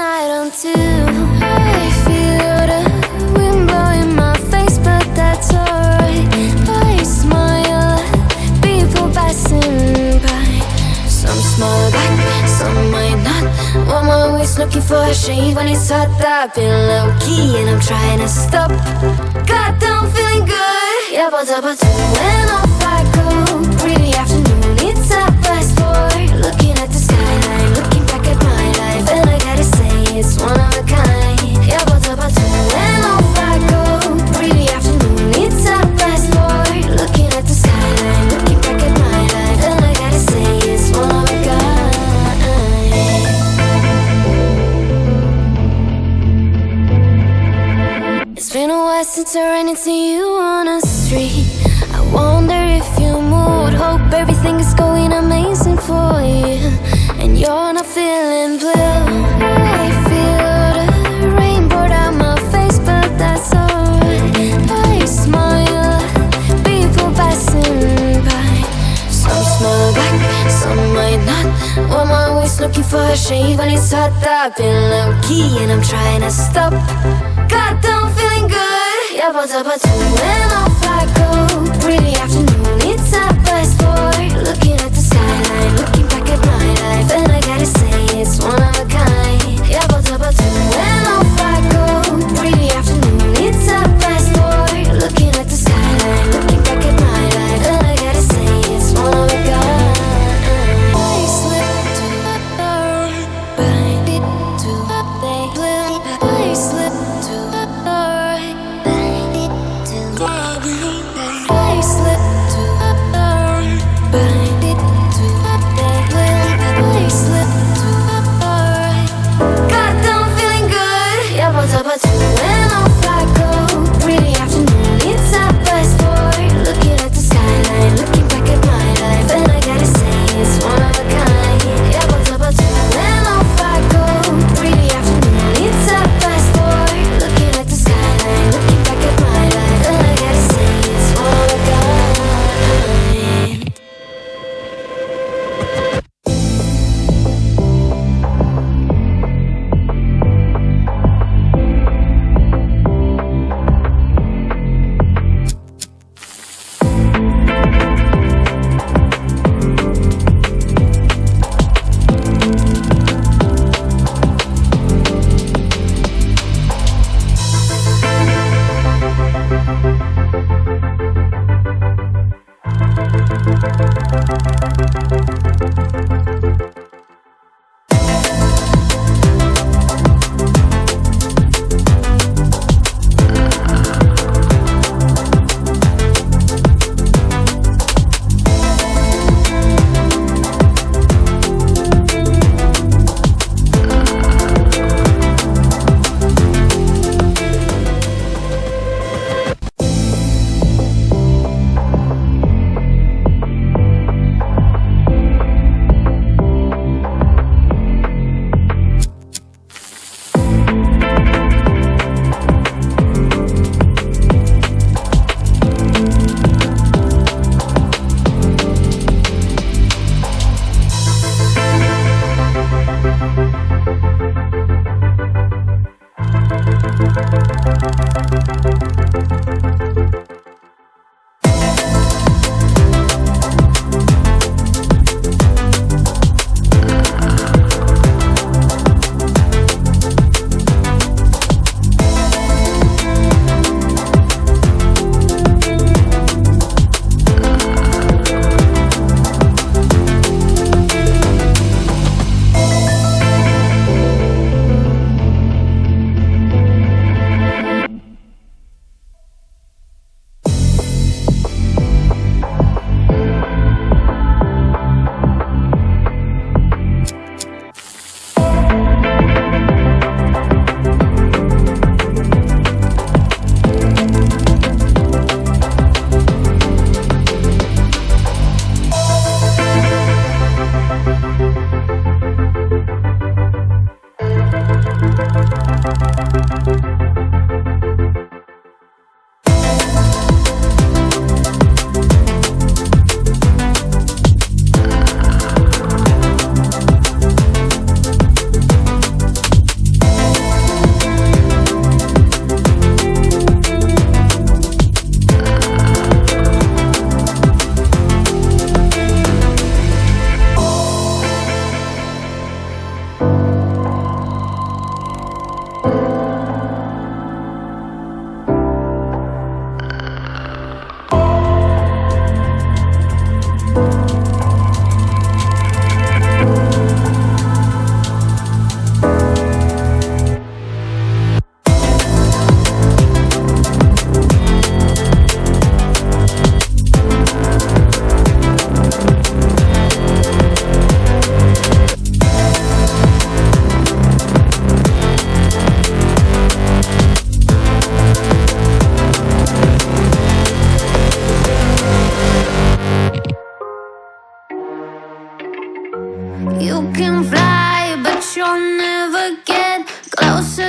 night on two. I feel the wind blowing my face, but that's alright. I smile at people passing by. Some smile back, some might not. I'm always looking for a shade when it's hot. I've been low-key and I'm trying to stop. Goddamn, feeling good. Yeah, but when off I go. Pretty afternoon, it's a fast forward. Looking at the skyline, looking back at my life, and I gotta say it's one of a kind. Yeah, but when off I go. Pretty afternoon, it's a fast forward. Looking at the skyline, looking back at my life, and I gotta say it's one of a kind. It's been a while since I ran into you on the street. I wonder if you moved. Hope everything is going amazing for you, and you're not feeling blue. I feel the rain pour down my face, but that's alright. I smile at people passing by. Some smile back, some might not. I'm always looking for a shade when it's hot. I've been low-key and I'm trying to stop. Goddamn, feeling good. Yeah, but when off I go. Pretty afternoon, it's a fast forward. Looking at the skyline, looking back at my life, and I gotta say it's one of a kind. Yeah, but when off I go. Pretty afternoon, it's a fast forward. Looking at the skyline, looking back at my life, and I gotta say it's one of a kind. I slip to the right, to the blue. I slip to the right, to the I slip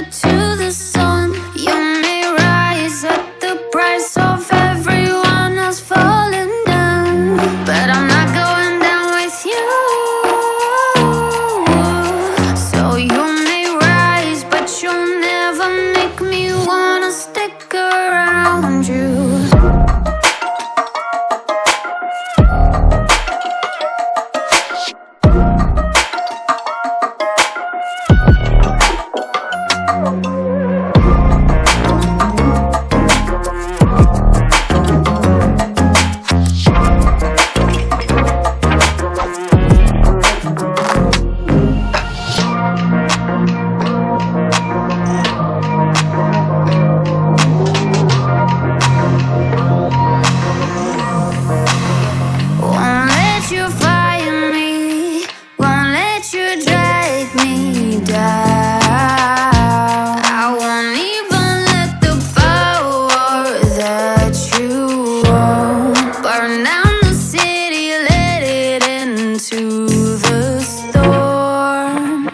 get to the sun. You may rise at the price of everyone else falling down, but I'm not going down with you. So you may rise, but you'll never make me wanna stick around you. To the storm.